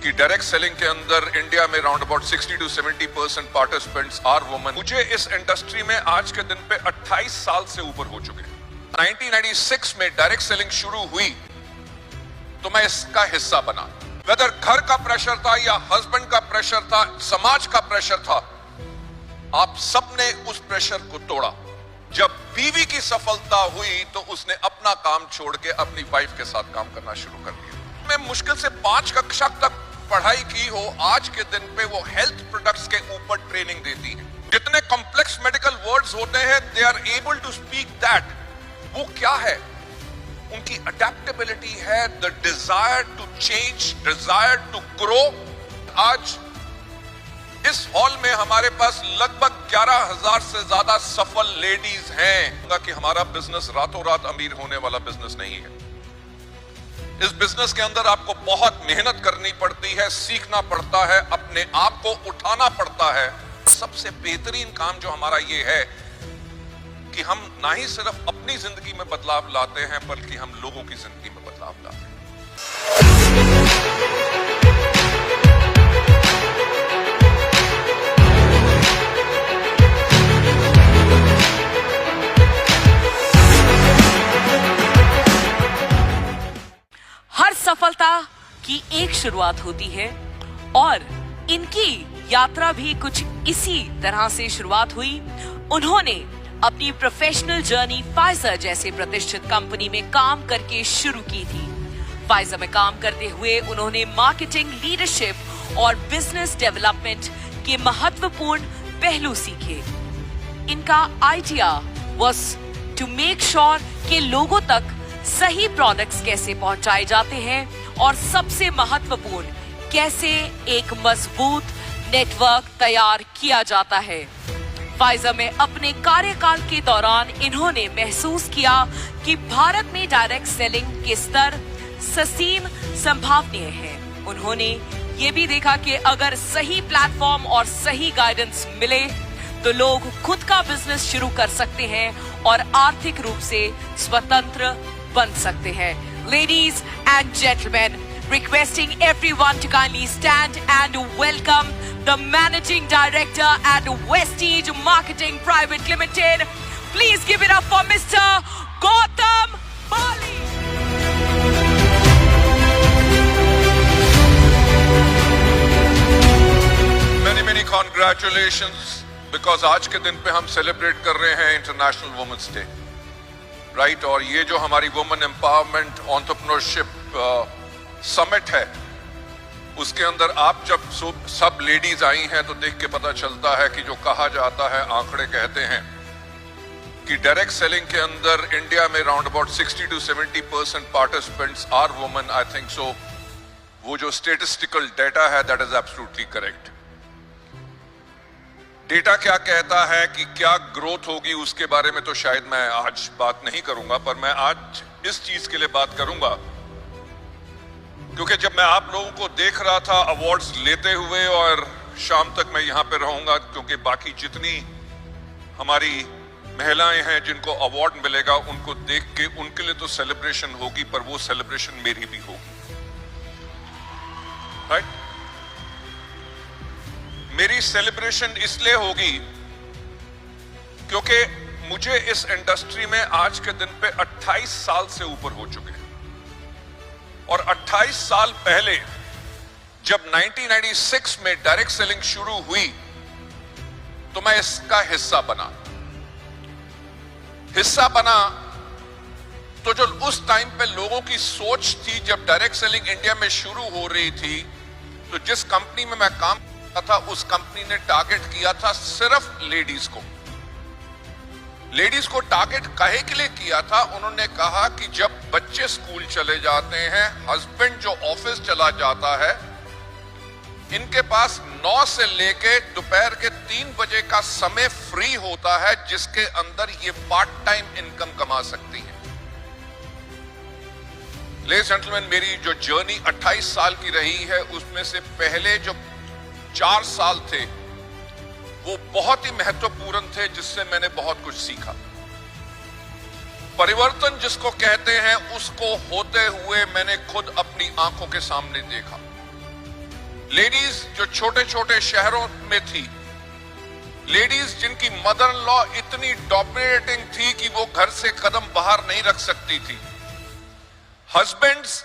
कि direct selling के अंदर इंडिया में round about 60 to 70% participants are women. मुझे इस इंडस्ट्री में आज के दिन पे 28 साल से ऊपर हो चुके हैं। 1996 में डायरेक्ट सेलिंग शुरू हुई तो मैं इसका हिस्सा बना। वेदर घर का प्रेशर था या हस्बैंड का प्रेशर था, समाज का प्रेशर था, आप सबने उस प्रेशर को तोड़ा। जब बीवी की सफलता हुई तो उसने अपना काम छोड़ के अपनी वाइफ के साथ काम करना शुरू कर दिया। मैं मुश्किल से 5 कक्षा तक पढ़ाई की हो, आज के दिन पे वो हेल्थ प्रोडक्ट्स के ऊपर ट्रेनिंग देती है। जितने कॉम्प्लेक्स मेडिकल वर्ड्स होते हैं, they are able to speak that. वो क्या है? उनकी अडेप्टेबिलिटी है, the desire to change, desire to grow. आज इस हॉल में हमारे पास लगभग 11,000 से ज्यादा सफल लेडीज हैं। कि हमारा बिजनेस रातों रात अमीर होने वाला बिजनेस नहीं है। इस बिजनेस के अंदर आपको बहुत मेहनत करनी पड़ती है, सीखना पड़ता है, अपने आप को उठाना पड़ता है। सबसे बेहतरीन काम जो हमारा ये है कि हम ना ही सिर्फ अपनी जिंदगी में बदलाव लाते हैं, बल्कि हम लोगों की जिंदगी में बदलाव लाते हैं। हर सफलता की एक शुरुआत होती है और इनकी यात्रा भी कुछ इसी तरह से शुरुआत हुई। उन्होंने अपनी प्रोफेशनल जर्नी फाइजर जैसे प्रतिष्ठित कंपनी में काम करके शुरू की थी। फाइजर में काम करते हुए उन्होंने मार्केटिंग, लीडरशिप और बिजनेस डेवलपमेंट के महत्वपूर्ण पहलू सीखे। इनका idea was to make sure कि लोगों तक सही प्रोडक्ट्स कैसे पहुंचाए जाते हैं और सबसे महत्वपूर्ण कैसे एक मजबूत नेटवर्क तैयार किया जाता है। फाइजर में अपने कार्यकाल के दौरान इन्होंने महसूस किया कि भारत में डायरेक्ट सेलिंग के स्तर ससीम संभावनीय है। उन्होंने ये भी देखा कि अगर सही प्लेटफॉर्म और सही गाइडेंस मिले तो लोग खुद का बिजनेस शुरू कर सकते हैं और आर्थिक रूप से स्वतंत्र बन सकते हैं। Ladies and gentlemen, requesting everyone to kindly stand and welcome the Managing Director at Westige Marketing Private Limited. Please give it up for Mr. Gautam Bali. Many congratulations, because आज के दिन पे हम सेलिब्रेट कर रहे हैं इंटरनेशनल वुमेन्स डे, राइट। और ये जो हमारी वुमेन एम्पावरमेंट एंटरप्रेन्योरशिप समिट है, उसके अंदर आप जब सब लेडीज आई हैं तो देख के पता चलता है कि जो कहा जाता है, आंकड़े कहते हैं कि डायरेक्ट सेलिंग के अंदर इंडिया में round about 60 to 70% participants are women. I think so वो जो स्टेटिस्टिकल डेटा है, that is absolutely correct. Data क्या कहता है कि क्या ग्रोथ होगी, उसके बारे में तो शायद मैं आज बात नहीं करूंगा, पर मैं आज इस चीज के लिए बात करूंगा क्योंकि जब मैं आप लोगों को देख रहा था अवार्ड्स लेते हुए, और शाम तक मैं यहां पे रहूंगा क्योंकि बाकी जितनी हमारी महिलाएं हैं जिनको अवार्ड मिलेगा, उनको देख के उनके लिए तो सेलिब्रेशन होगी, पर वो सेलिब्रेशन मेरी भी होगी, राइट। मेरी सेलिब्रेशन इसलिए होगी क्योंकि मुझे इस इंडस्ट्री में आज के दिन पे 28 साल से ऊपर हो चुके हैं। और 28 साल पहले जब 1996 में डायरेक्ट सेलिंग शुरू हुई तो मैं इसका हिस्सा बना। तो जो उस टाइम पे लोगों की सोच थी, जब डायरेक्ट सेलिंग इंडिया में शुरू हो रही थी, तो जिस कंपनी में मैं काम था, उस कंपनी ने टारगेट किया था सिर्फ लेडीज को। लेडीज को टारगेट काहे के लिए किया था? उन्होंने कहा कि जब बच्चे स्कूल चले जाते हैं, हस्बैंड जो ऑफिस चला जाता है, इनके पास 9 से लेके दोपहर के 3 बजे का समय फ्री होता है, जिसके अंदर ये पार्ट टाइम इनकम कमा सकती है। लेडीज एंड जेंटलमैन, मेरी जो जर्नी 28 साल की रही है, उसमें से पहले जो 4 साल थे वो बहुत ही महत्वपूर्ण थे, जिससे मैंने बहुत कुछ सीखा। परिवर्तन जिसको कहते हैं, उसको होते हुए मैंने खुद अपनी आंखों के सामने देखा। लेडीज जो छोटे छोटे शहरों में थी, लेडीज जिनकी मदर इन लॉ इतनी डोमिनेटिंग थी कि वो घर से कदम बाहर नहीं रख सकती थी, हस्बैंड्स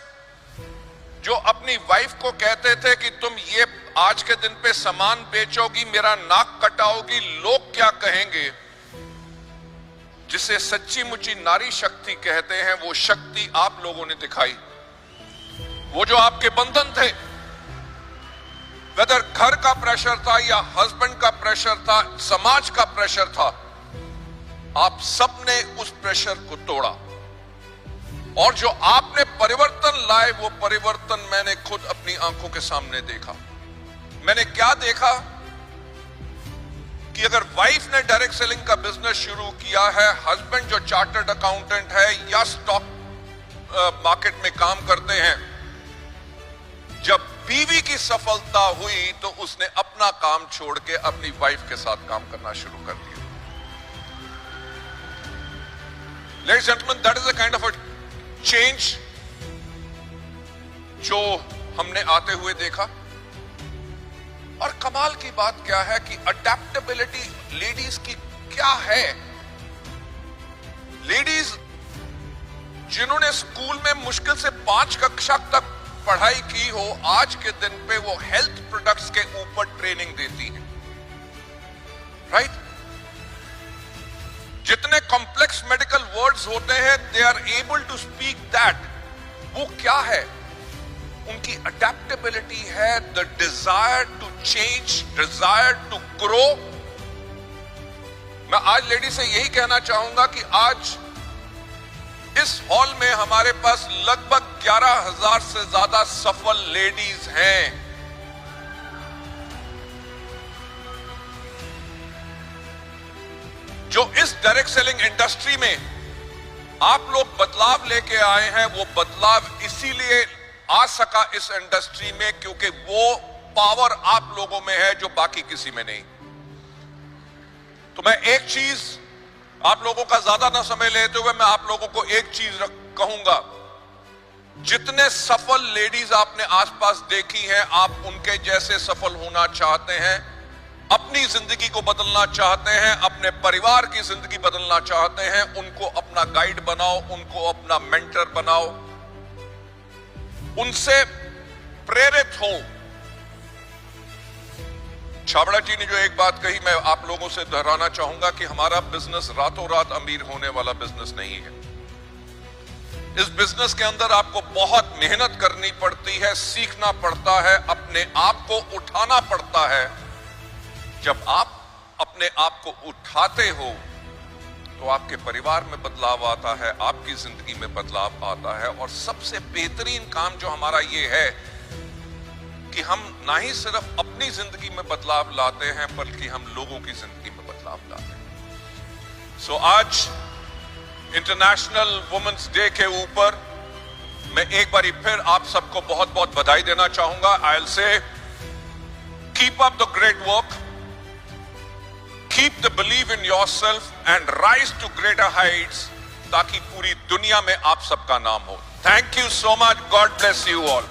जो अपनी वाइफ को कहते थे कि तुम ये आज के दिन पे सामान बेचोगी, मेरा नाक कटाओगी, लोग क्या कहेंगे, जिसे सच्ची मुच्ची नारी शक्ति कहते हैं, वो शक्ति आप लोगों ने दिखाई। वो जो आपके बंधन थे, वेदर घर का प्रेशर था या हस्बैंड का प्रेशर था, समाज का प्रेशर था, आप सबने उस प्रेशर को तोड़ा और जो आपने परिवर्तन लाए, वो परिवर्तन मैंने खुद अपनी आंखों के सामने देखा। मैंने क्या देखा कि अगर वाइफ ने डायरेक्ट सेलिंग का बिजनेस शुरू किया है, हस्बैंड जो चार्टर्ड अकाउंटेंट है या स्टॉक मार्केट में काम करते हैं, जब बीवी की सफलता हुई तो उसने अपना काम छोड़ के अपनी वाइफ के साथ काम करना शुरू कर दिया। Ladies and gentlemen, that is a kind of a change जो हमने आते हुए देखा। और कमाल की बात क्या है कि अडेप्टेबिलिटी लेडीज की क्या है। लेडीज जिन्होंने स्कूल में मुश्किल से 5 कक्षा तक पढ़ाई की हो, आज के दिन पे वो हेल्थ प्रोडक्ट्स के ऊपर ट्रेनिंग देती हैं, राइट? जितने कॉम्प्लेक्स मेडिकल वर्ड्स होते हैं, they are able to speak that. वो क्या है? उनकी अडेप्टेबिलिटी है, the desire to change, desire to grow. मैं आज लेडी से यही कहना चाहूंगा कि आज इस हॉल में हमारे पास लगभग 11,000 से ज्यादा सफल लेडीज हैं। जो इस डायरेक्ट सेलिंग इंडस्ट्री में आप लोग बदलाव लेके आए हैं, वो बदलाव इसीलिए आ सका इस इंडस्ट्री में क्योंकि वो पावर आप लोगों में है जो बाकी किसी में नहीं। तो मैं एक चीज आप लोगों का ज्यादा ना समय लेते हुए मैं आप लोगों को एक चीज कहूंगा, जितने सफल लेडीज आपने आसपास देखी हैं, आप उनके जैसे सफल होना चाहते हैं, अपनी जिंदगी को बदलना चाहते हैं, अपने परिवार की जिंदगी बदलना चाहते हैं, उनको अपना गाइड बनाओ, उनको अपना मेंटर बनाओ, उनसे प्रेरित हो। छाबड़ा जी ने जो एक बात कही, मैं आप लोगों से दोहराना चाहूंगा कि हमारा बिजनेस रातों रात अमीर होने वाला बिजनेस नहीं है। इस बिजनेस के अंदर आपको बहुत मेहनत करनी पड़ती है, सीखना पड़ता है, अपने आप को उठाना पड़ता है। जब आप अपने आप को उठाते हो तो आपके परिवार में बदलाव आता है, आपकी जिंदगी में बदलाव आता है। और सबसे बेहतरीन काम जो हमारा ये है कि हम ना ही सिर्फ अपनी जिंदगी में बदलाव लाते हैं, बल्कि हम लोगों की जिंदगी में बदलाव लाते हैं। सो आज इंटरनेशनल वुमेन्स डे के ऊपर मैं एक बारी फिर आप सबको बहुत बहुत बधाई देना चाहूंगा। I will say keep up the great work, keep the believe in yourself and rise to greater heights, ताकि पूरी दुनिया में आप सबका नाम हो। Thank you so much, God bless you all.